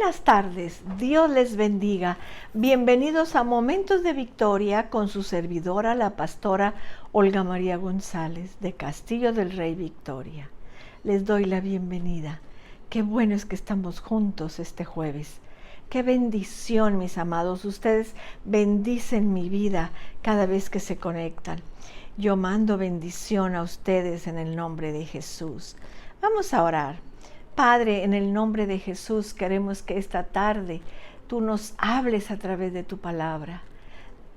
Buenas tardes, Dios les bendiga. Bienvenidos a Momentos de Victoria con su servidora, la pastora Olga María González de Castillo del Rey Victoria. Les doy la bienvenida. Qué bueno es que estamos juntos este jueves. Qué bendición, mis amados. Ustedes bendicen mi vida cada vez que se conectan. Yo mando bendición a ustedes en el nombre de Jesús. Vamos a orar. Padre, en el nombre de Jesús queremos que esta tarde tú nos hables a través de tu palabra,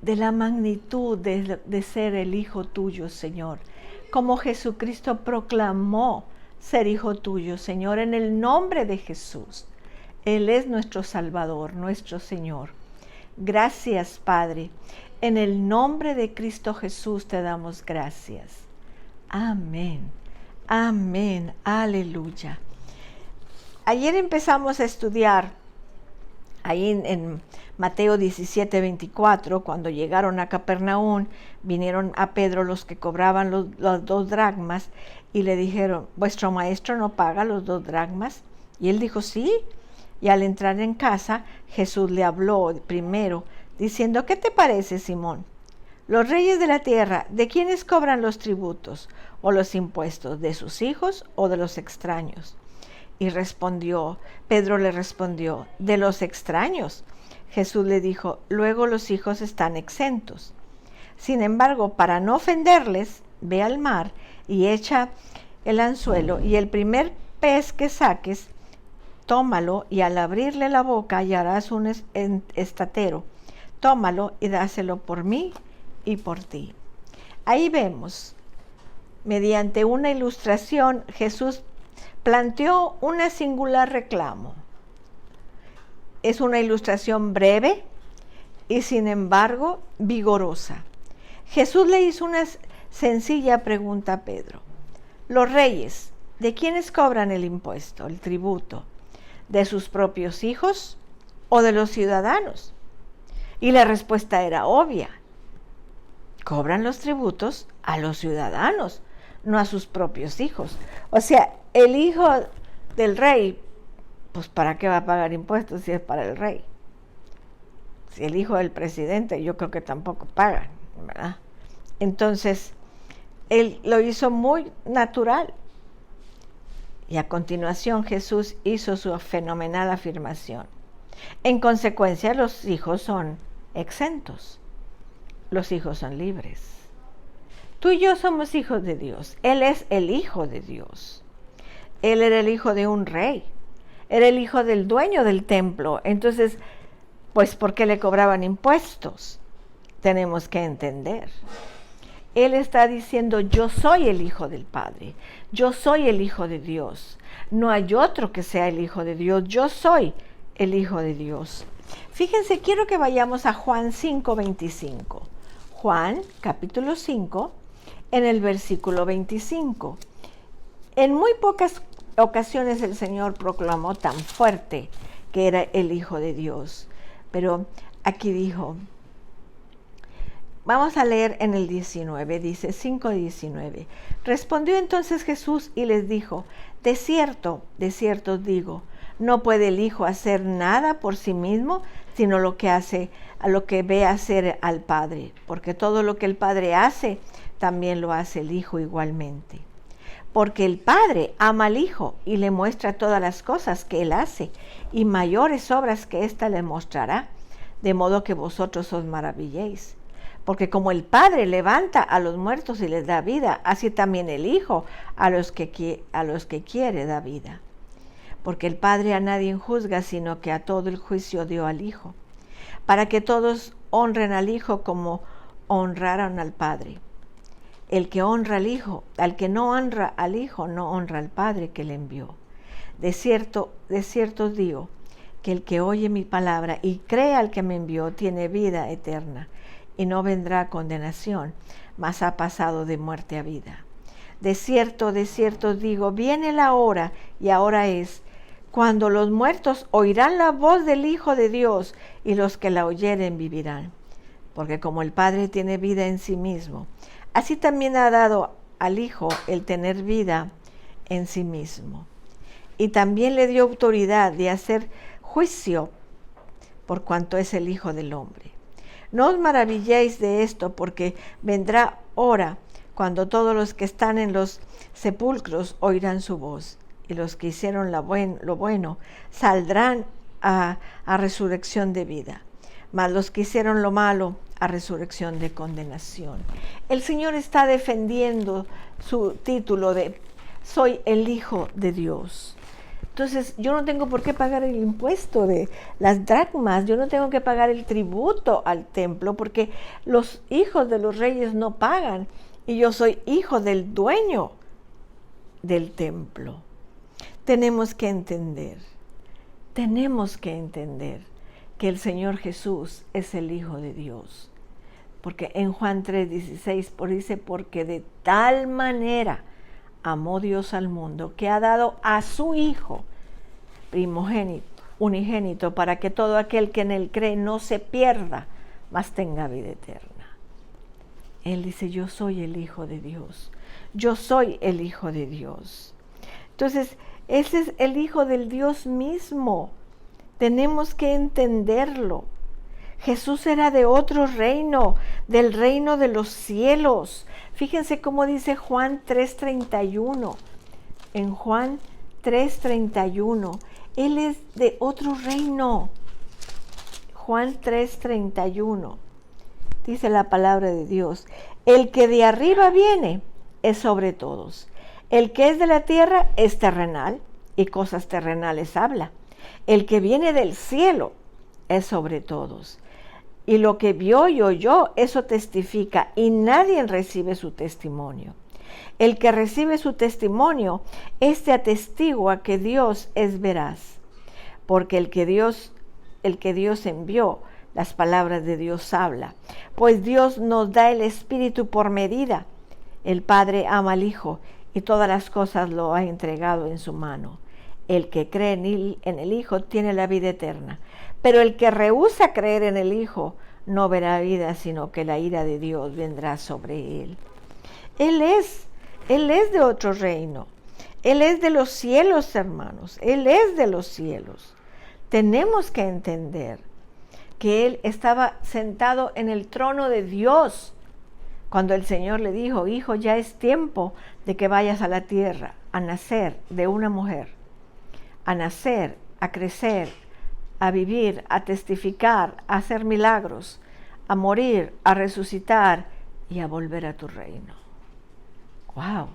de la magnitud de ser el Hijo tuyo, Señor. Como Jesucristo proclamó ser Hijo tuyo, Señor, en el nombre de Jesús. Él es nuestro Salvador, nuestro Señor. Gracias, Padre. En el nombre de Cristo Jesús te damos gracias. Amén. Amén. Aleluya. Ayer empezamos a estudiar ahí en Mateo 17, 24, cuando llegaron a Capernaum, vinieron a Pedro los que cobraban los 2 dracmas y le dijeron, ¿vuestro maestro no paga los 2 dracmas? Y él dijo, sí. Y al entrar en casa, Jesús le habló primero, diciendo, ¿qué te parece, Simón? Los reyes de la tierra, ¿de quiénes cobran los tributos o los impuestos? ¿De sus hijos o de los extraños? Y Pedro le respondió, de los extraños. Jesús le dijo, luego los hijos están exentos. Sin embargo, para no ofenderles, ve al mar y echa el anzuelo, y el primer pez que saques, tómalo, y al abrirle la boca hallarás un estatero. Tómalo y dáselo por mí y por ti. Ahí vemos, mediante una ilustración, Jesús planteó un singular reclamo. Es una ilustración breve y sin embargo vigorosa. Jesús le hizo una sencilla pregunta a Pedro. Los reyes, ¿de quiénes cobran el impuesto, el tributo? ¿De sus propios hijos o de los ciudadanos? Y la respuesta era obvia. Cobran los tributos a los ciudadanos, no a sus propios hijos. O sea, el hijo del rey, pues ¿para qué va a pagar impuestos si es para el rey? Si el hijo del presidente, yo creo que tampoco pagan, ¿verdad? Entonces, él lo hizo muy natural. Y a continuación Jesús hizo su fenomenal afirmación. En consecuencia, los hijos son exentos. Los hijos son libres. Tú y yo somos hijos de Dios. Él es el Hijo de Dios. Él era el hijo de un rey. Era el hijo del dueño del templo. Entonces, pues, ¿por qué le cobraban impuestos? Tenemos que entender. Él está diciendo, yo soy el Hijo del Padre. Yo soy el Hijo de Dios. No hay otro que sea el Hijo de Dios. Yo soy el Hijo de Dios. Fíjense, quiero que vayamos a Juan 5:25. Juan, capítulo 5, en el versículo 25. En muy pocas ocasiones el Señor proclamó tan fuerte que era el Hijo de Dios. Pero aquí dijo, vamos a leer en el 19, dice 5:19. Respondió entonces Jesús y les dijo, de cierto os digo, no puede el Hijo hacer nada por sí mismo, sino lo que ve hacer al Padre, porque todo lo que el Padre hace, también lo hace el Hijo igualmente. Porque el Padre ama al Hijo y le muestra todas las cosas que Él hace, y mayores obras que ésta le mostrará, de modo que vosotros os maravilléis. Porque como el Padre levanta a los muertos y les da vida, así también el Hijo a los que quiere da vida. Porque el Padre a nadie juzga, sino que a todo el juicio dio al Hijo, para que todos honren al Hijo como honraron al Padre. El que honra al Hijo, al que no honra al Hijo, no honra al Padre que le envió. De cierto os digo, que el que oye mi palabra y cree al que me envió, tiene vida eterna, y no vendrá a condenación, mas ha pasado de muerte a vida. De cierto os digo, viene la hora, y ahora es, cuando los muertos oirán la voz del Hijo de Dios, y los que la oyeren vivirán. Porque como el Padre tiene vida en sí mismo, así también ha dado al Hijo el tener vida en sí mismo. Y también le dio autoridad de hacer juicio, por cuanto es el Hijo del Hombre. No os maravilléis de esto, porque vendrá hora cuando todos los que están en los sepulcros oirán su voz, y los que hicieron lo bueno saldrán a resurrección de vida, mas los que hicieron lo malo a resurrección de condenación. El Señor está defendiendo su título de soy el Hijo de Dios. Entonces yo no tengo por qué pagar el impuesto de las dracmas, yo no tengo que pagar el tributo al templo, porque los hijos de los reyes no pagan, y yo soy hijo del dueño del templo. Tenemos que entender que el Señor Jesús es el Hijo de Dios. Porque en Juan 3:16 dice, porque de tal manera amó Dios al mundo, que ha dado a su Hijo primogénito, unigénito, para que todo aquel que en él cree no se pierda, mas tenga vida eterna. Él dice, yo soy el Hijo de Dios. Yo soy el Hijo de Dios. Entonces, ese es el Hijo del Dios mismo. Tenemos que entenderlo. Jesús era de otro reino, del reino de los cielos. Fíjense cómo dice Juan 3:31. En Juan 3:31, Él es de otro reino. Juan 3:31, dice la palabra de Dios, el que de arriba viene es sobre todos. El que es de la tierra es terrenal y cosas terrenales habla. El que viene del cielo es sobre todos. Y lo que vio y oyó, eso testifica, y nadie recibe su testimonio. El que recibe su testimonio, este atestigua que Dios es veraz, porque el que Dios envió, las palabras de Dios habla. Pues Dios nos da el Espíritu por medida. El Padre ama al Hijo, y todas las cosas lo ha entregado en su mano. El que cree en el Hijo tiene la vida eterna. Pero el que rehúsa creer en el Hijo no verá vida, sino que la ira de Dios vendrá sobre él. Él es de otro reino. Él es de los cielos, hermanos. Él es de los cielos. Tenemos que entender que Él estaba sentado en el trono de Dios cuando el Señor le dijo, hijo, ya es tiempo de que vayas a la tierra a nacer de una mujer, a nacer, a crecer, a vivir, a testificar, a hacer milagros, a morir, a resucitar y a volver a tu reino. ¡Wow!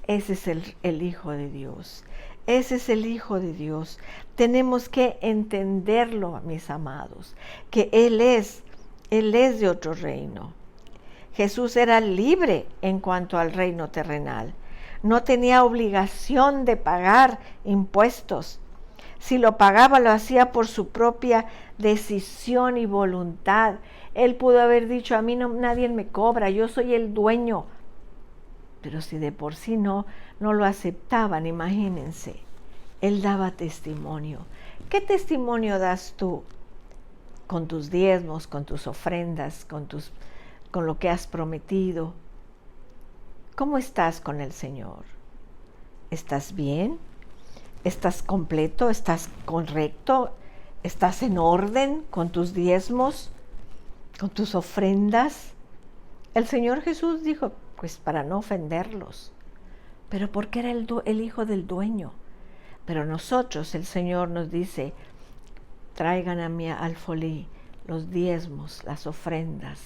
Ese es el Hijo de Dios. Ese es el Hijo de Dios. Tenemos que entenderlo, mis amados, que Él es de otro reino. Jesús era libre en cuanto al reino terrenal. No tenía obligación de pagar impuestos. Si lo pagaba, lo hacía por su propia decisión y voluntad. Él pudo haber dicho, a mí nadie me cobra, yo soy el dueño. Pero si de por sí no lo aceptaban, imagínense. Él daba testimonio. ¿Qué testimonio das tú? Con tus diezmos, con tus ofrendas, con lo que has prometido. ¿Cómo estás con el Señor? ¿Estás bien? ¿Estás completo? ¿Estás correcto? ¿Estás en orden con tus diezmos? ¿Con tus ofrendas? El Señor Jesús dijo, pues para no ofenderlos, pero porque era el hijo del dueño. Pero nosotros, el Señor nos dice, traigan a mi alfolí los diezmos, las ofrendas,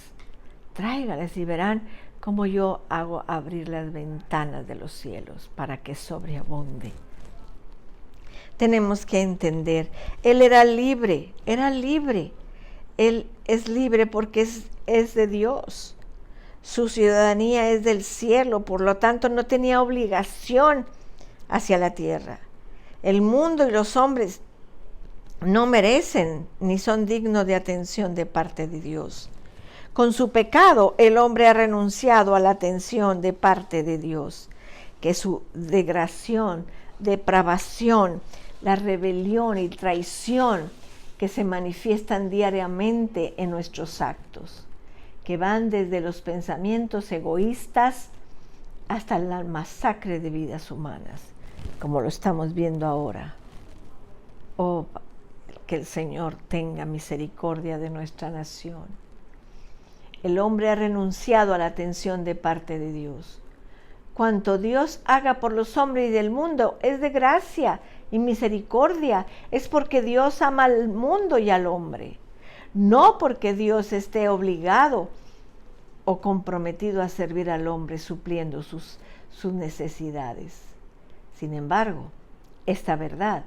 tráiganles y verán cómo yo hago abrir las ventanas de los cielos para que sobreabunde. Tenemos que entender, Él era libre, Él es libre porque es de Dios. Su ciudadanía es del cielo, por lo tanto no tenía obligación hacia la tierra. El mundo y los hombres no merecen ni son dignos de atención de parte de Dios. Con su pecado, el hombre ha renunciado a la atención de parte de Dios, que su degradación, depravación, la rebelión y traición que se manifiestan diariamente en nuestros actos, que van desde los pensamientos egoístas hasta la masacre de vidas humanas, como lo estamos viendo ahora. Oh, que el Señor tenga misericordia de nuestra nación. El hombre ha renunciado a la atención de parte de Dios. Cuanto Dios haga por los hombres y del mundo es de gracia y misericordia. Es porque Dios ama al mundo y al hombre. No porque Dios esté obligado o comprometido a servir al hombre supliendo sus necesidades. Sin embargo, esta verdad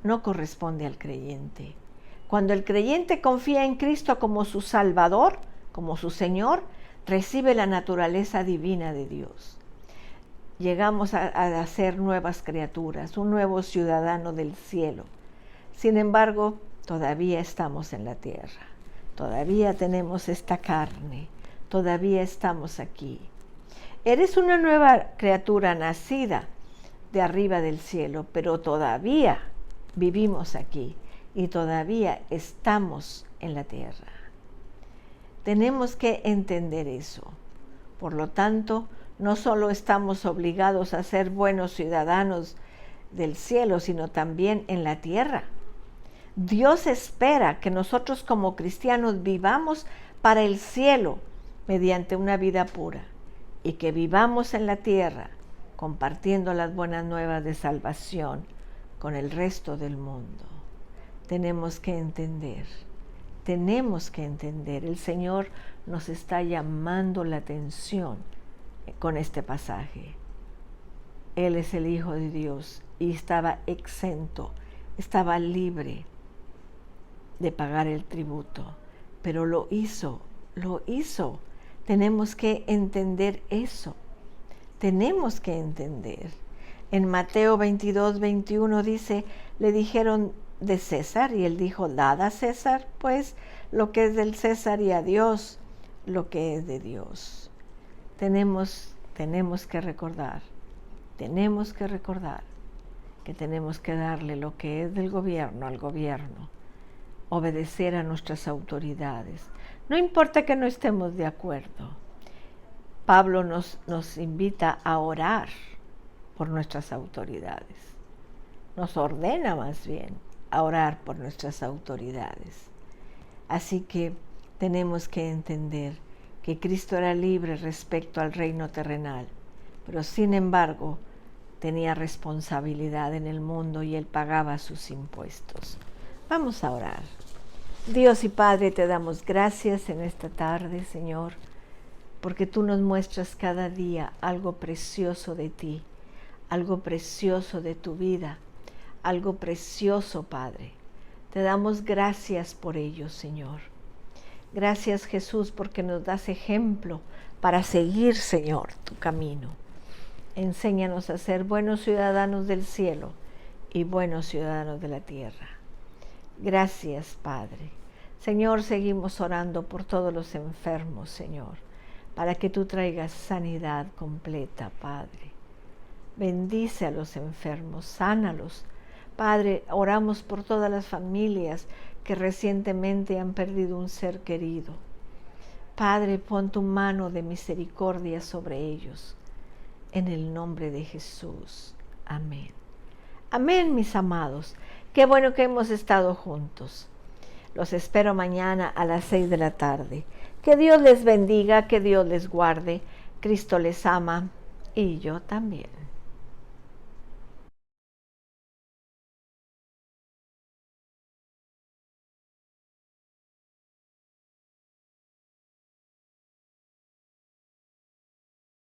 no corresponde al creyente. Cuando el creyente confía en Cristo como su Salvador, como su Señor, recibe la naturaleza divina de Dios. Llegamos a ser nuevas criaturas, un nuevo ciudadano del cielo. Sin embargo, todavía estamos en la tierra, todavía tenemos esta carne, todavía estamos aquí. Eres una nueva criatura nacida de arriba del cielo, pero todavía vivimos aquí y todavía estamos en la tierra. Tenemos que entender eso. Por lo tanto, no solo estamos obligados a ser buenos ciudadanos del cielo, sino también en la tierra. Dios espera que nosotros como cristianos vivamos para el cielo mediante una vida pura y que vivamos en la tierra compartiendo las buenas nuevas de salvación con el resto del mundo. Tenemos que entender, el Señor nos está llamando la atención con este pasaje. Él es el Hijo de Dios y estaba exento, estaba libre de pagar el tributo, pero lo hizo. Tenemos que entender eso. Tenemos que entender. En Mateo 22, 21 dice, le dijeron de César, y él dijo, dad a César, pues, lo que es del César, y a Dios lo que es de Dios. Tenemos que recordar que tenemos que darle lo que es del gobierno al gobierno, obedecer a nuestras autoridades. No importa que no estemos de acuerdo. Pablo nos invita a orar por nuestras autoridades. Nos ordena más bien a orar por nuestras autoridades. Así que tenemos que entender que Cristo era libre respecto al reino terrenal, pero sin embargo tenía responsabilidad en el mundo y Él pagaba sus impuestos. Vamos a orar. Dios y Padre, te damos gracias en esta tarde, Señor, porque tú nos muestras cada día algo precioso de ti, algo precioso de tu vida, algo precioso, Padre. Te damos gracias por ello, Señor. Gracias, Jesús, porque nos das ejemplo para seguir, Señor, tu camino. Enséñanos a ser buenos ciudadanos del cielo y buenos ciudadanos de la tierra. Gracias, Padre. Señor, seguimos orando por todos los enfermos, Señor, para que tú traigas sanidad completa, Padre. Bendice a los enfermos, sánalos. Padre, oramos por todas las familias que recientemente han perdido un ser querido. Padre, pon tu mano de misericordia sobre ellos. En el nombre de Jesús. Amén. Amén, mis amados. Qué bueno que hemos estado juntos. Los espero mañana a las 6 de la tarde. Que Dios les bendiga, que Dios les guarde. Cristo les ama y yo también.